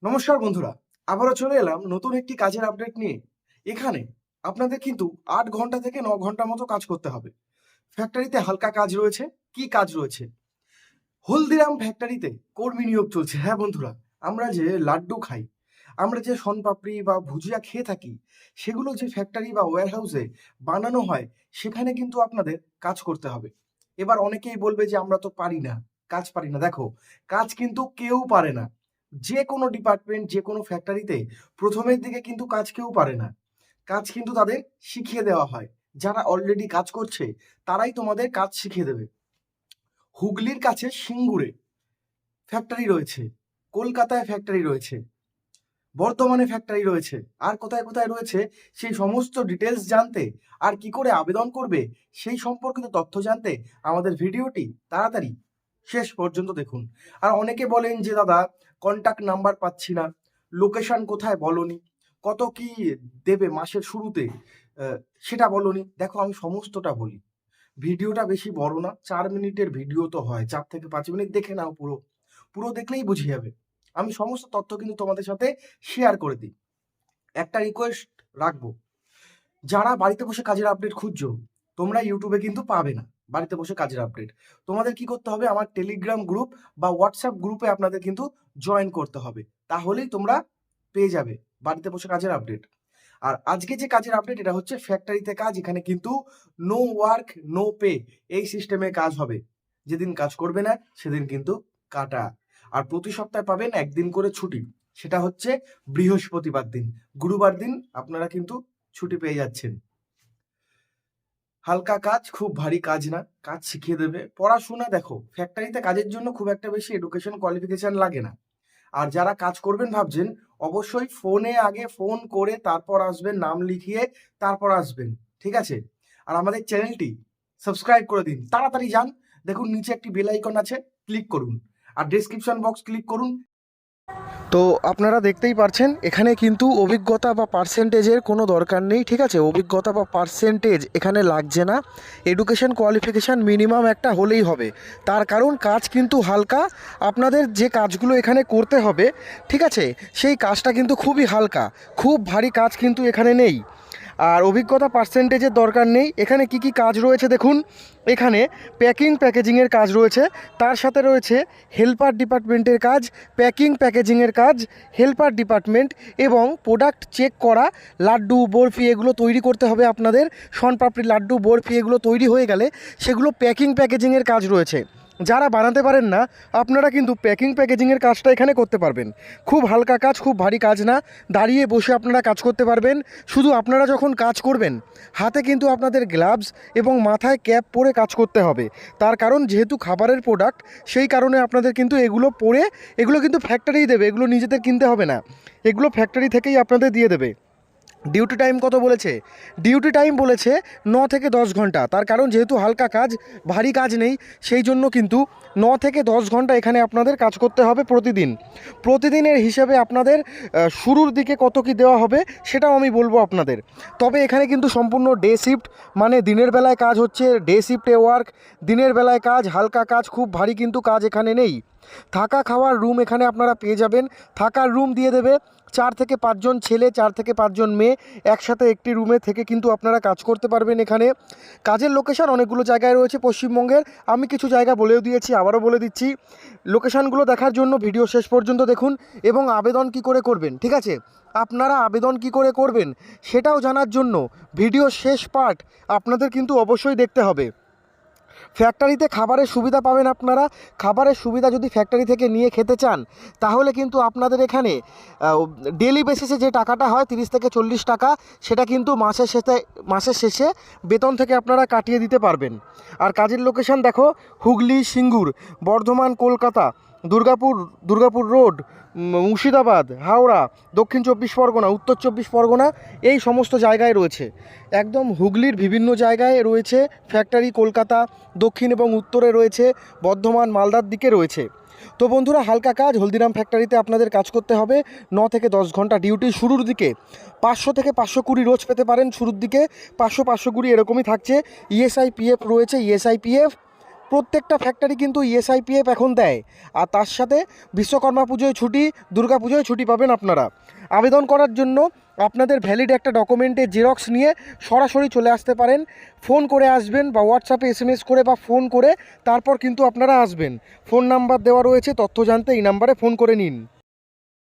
নমস্কার বন্ধুরা, আবারও চলে এলাম নতুন একটি কাজের আপডেট নিয়ে। এখানে আপনাদের কিন্তু 8 ঘন্টা থেকে 9 ঘন্টা মতো কাজ করতে হবে। ফ্যাক্টরিতে হালকা কাজ রয়েছে। কি কাজ রয়েছে? হলদিরাম ফ্যাক্টরিতে কর্মী নিয়োগ চলছে। হ্যাঁ বন্ধুরা, আমরা যে লাড্ডু খাই, আমরা যে শনপাপড়ি বা ভুজিয়া খেয়ে থাকি, সেগুলো যে ফ্যাক্টরি বা ওয়্যার হাউসে বানানো হয়, সেখানে কিন্তু আপনাদের কাজ করতে হবে। এবার অনেকেই বলবে যে আমরা তো পারি না, কাজ পারি না। দেখো, কাজ কিন্তু কেউ পারে না। যে কোনো ডিপার্টমেন্ট, যে কোনো ফ্যাক্টরিতে প্রথমের দিকে কিন্তু কাজ কেউ পারে না। কাজ কিন্তু তাদের শিখিয়ে দেওয়া হয়। যারা অলরেডি কাজ করছে তারাই তোমাদের কাজ শিখিয়ে দেবে। হুগলির কাছে সিঙ্গুরে ফ্যাক্টরি রয়েছে, কলকাতায় ফ্যাক্টরি রয়েছে, বর্ধমানে ফ্যাক্টরি রয়েছে, আর কোথায় কোথায় রয়েছে সেই সমস্ত ডিটেলস জানতে আর কি করে আবেদন করবে সেই সম্পর্কিত তথ্য জানতে আমাদের ভিডিওটি তাড়াতাড়ি শেষ পর্যন্ত দেখুন। আর অনেকে বলেন যে দাদা, কন্টাক্ট নাম্বার পাচ্ছি না, লোকেশন কোথায় বলনি, কত কি দেবে মাসের শুরুতে সেটা বলনি। দেখো, আমি সমস্তটা বলি। ভিডিওটা বেশি বড় না, 4 মিনিটের ভিডিও তো হয়, 4 থেকে 5 মিনিট দেখে নাও। পুরো পুরো দেখলেই বুঝে যাবে। আমি সমস্ত তথ্য কিন্তু তোমাদের সাথে শেয়ার করে দিই। একটা রিকোয়েস্ট রাখবো, যারা বাড়িতে বসে কাজের আপডেট খুঁজছো, তোমরা ইউটিউবে কিন্তু পাবে না বাড়িতে বসে কাজের আপডেট। তোমাদের কি করতে হবে? আমার টেলিগ্রাম গ্রুপ বা হোয়াটসঅ্যাপ গ্রুপে আপনাদের কিন্তু জয়েন করতে হবে, তাহলেই তোমরা পেয়ে যাবে বাড়িতে বসে কাজের আপডেট। আর আজকে যে কাজের আপডেট, এটা হচ্ছে ফ্যাক্টরিতে কাজ। এখানে কিন্তু নো ওয়ার্ক নো পে এই সিস্টেমে কাজ হবে। যেদিন কাজ করবে না সেদিন কিন্তু কাটা। আর প্রতি সপ্তাহে পাবেন একদিন করে ছুটি, সেটা হচ্ছে বৃহস্পতিবার দিন। গুরুবার দিন আপনারা কিন্তু ছুটি পেয়ে যাচ্ছেন। হালকা কাজ, খুব ভারী কাজ না, কাজ শিখিয়ে দেবে। পড়াশোনা, দেখো ফ্যাক্টরিতে কাজের জন্য খুব একটা বেশি এডুকেশন কোয়ালিফিকেশন লাগে না। আর যারা কাজ করবেন ভাবছেন, অবশ্যই ফোনে আগে ফোন করে তারপর আসবেন, নাম লিখিয়ে তারপর আসবেন, ঠিক আছে? আর আমাদের চ্যানেলটি সাবস্ক্রাইব করে দিন, তাড়াতাড়ি যান। দেখুন নিচে একটি বেল আইকন আছে, ক্লিক করুন। আর ডেসক্রিপশন বক্স ক্লিক করুন। তো আপনারা দেখতেই পারছেন, এখানে কিন্তু অভিজ্ঞতা বা পার্সেন্টেজের কোনো দরকার নেই, ঠিক আছে? অভিজ্ঞতা বা পার্সেন্টেজ এখানে লাগছে না। এডুকেশন কোয়ালিফিকেশান মিনিমাম একটা হলেই হবে। তার কারণ কাজ কিন্তু হালকা। আপনাদের যে কাজগুলো এখানে করতে হবে, ঠিক আছে, সেই কাজটা কিন্তু খুবই হালকা, খুব ভারী কাজ কিন্তু এখানে নেই। আর অভিজ্ঞতা পার্সেন্টেজের দরকার নেই। এখানে কি কি কাজ রয়েছে দেখুন। এখানে প্যাকিং প্যাকেজিংয়ের কাজ রয়েছে, তার সাথে রয়েছে হেল্পার ডিপার্টমেন্টের কাজ, প্যাকিং প্যাকেজিংয়ের কাজ, হেল্পার ডিপার্টমেন্ট এবং প্রোডাক্ট চেক করা। লাড্ডু বরফি এগুলো তৈরি করতে হবে আপনাদের। শনপাপড়ি, লাড্ডু, বরফি এগুলো তৈরি হয়ে গেলে সেগুলো প্যাকিং প্যাকেজিংয়ের কাজ রয়েছে। যারা বানাতে পারেন না, আপনারা কিন্তু প্যাকিং প্যাকেজিংয়ের কাজটা এখানে করতে পারবেন। খুব হালকা কাজ, খুব ভারী কাজ না। দাঁড়িয়ে বসে আপনারা কাজ করতে পারবেন। শুধু আপনারা যখন কাজ করবেন, হাতে কিন্তু আপনাদের গ্লাভস এবং মাথায় ক্যাপ পরে কাজ করতে হবে। তার কারণ যেহেতু খাবারের প্রোডাক্ট, সেই কারণে আপনাদের কিন্তু এগুলো পরে, এগুলো কিন্তু ফ্যাক্টরিই দেবে, এগুলো নিজেদের কিনতে হবে না, এগুলো ফ্যাক্টরি থেকেই আপনাদের দিয়ে দেবে। ডিউটি টাইম কত বলেছে? ডিউটি টাইম বলেছে 9 থেকে 10 ঘন্টা। তার কারণ যেহেতু হালকা কাজ, ভারী কাজ নেই, সেই জন্য কিন্তু 9 থেকে 10 ঘন্টা এখানে আপনাদের কাজ করতে হবে প্রতিদিন। প্রতিদিনের হিসেবে আপনাদের শুরুর দিকে কত কি দেওয়া হবে সেটাও আমি বলবো আপনাদের। তবে এখানে কিন্তু সম্পূর্ণ ডে শিফট, মানে দিনের বেলায় কাজ হচ্ছে, ডে শিফটে ওয়ার্ক, দিনের বেলায় কাজ, হালকা কাজ, খুব ভারী কিন্তু কাজ এখানে নেই। থাকা খাওয়ার রুম এখানে আপনারা পেয়ে যাবেন, থাকার রুম দিয়ে দেবে। 4 থেকে 5 জন ছেলে, 4 থেকে 5 জন মেয়ে একসাথে একটি রুমে থেকে কিন্তু আপনারা কাজ করতে পারবেন। এখানে কাজের লোকেশান অনেকগুলো জায়গায় রয়েছে পশ্চিমবঙ্গের। আমি কিছু জায়গা বলেও দিয়েছি, আবারও বলে দিচ্ছি। লোকেশানগুলো দেখার জন্য ভিডিও শেষ পর্যন্ত দেখুন। এবং আবেদন কি করে করবেন, ঠিক আছে, আপনারা আবেদন কি করে করবেন সেটাও জানার জন্য ভিডিও শেষ পার্ট আপনাদের কিন্তু অবশ্যই দেখতে হবে। ফ্যাক্টরিতে খাবারের সুবিধা পাবেন আপনারা। খাবারের সুবিধা যদি ফ্যাক্টরি থেকে নিয়ে খেতে চান, তাহলে কিন্তু আপনাদের এখানে ডেলি বেসিসে যে টাকাটা হয় 30 থেকে 40 টাকা, সেটা কিন্তু মাসের শেষে বেতন থেকে আপনারা কাটিয়ে দিতে পারবেন। আর কাজের লোকেশান দেখো, হুগলি, সিঙ্গুর, বর্ধমান, কলকাতা, দুর্গাপুর রোড, মুর্শিদাবাদ, হাওড়া, দক্ষিণ 24 পরগনা, উত্তর 24 পরগনা, এই সমস্ত জায়গায় রয়েছে। একদম হুগলির বিভিন্ন জায়গায় রয়েছে ফ্যাক্টরি। কলকাতা দক্ষিণ এবং উত্তরে রয়েছে, বর্ধমান, মালদার দিকে রয়েছে। তো বন্ধুরা, হালকা কাজ, হলদিরাম ফ্যাক্টরিতে আপনাদের কাজ করতে হবে। 9 থেকে 10 ঘন্টা ডিউটি। শুরুর দিকে 500 থেকে 520 রোজ পেতে পারেন। শুরুর দিকে 500 520 এরকমই থাকছে। ইএসআই পিএফ রয়েছে, ইএসআই পিএফ প্রত্যেকটা ফ্যাক্টরি কিন্তু ইএসআইপিএফ এখন দেয়। আর তার সাথে বিশ্বকর্মা পুজোয় ছুটি, দুর্গা পুজোয় ছুটি পাবেন আপনারা। আবেদন করার জন্য আপনাদের ভ্যালিড একটা ডকুমেন্টের জেরক্স নিয়ে সরাসরি চলে আসতে পারেন। ফোন করে আসবেন বা হোয়াটসঅ্যাপে এসএমএস করে বা ফোন করে তারপর কিন্তু আপনারা আসবেন। ফোন নাম্বার দেওয়া রয়েছে, তথ্য জানতে এই নাম্বারে ফোন করে নিন।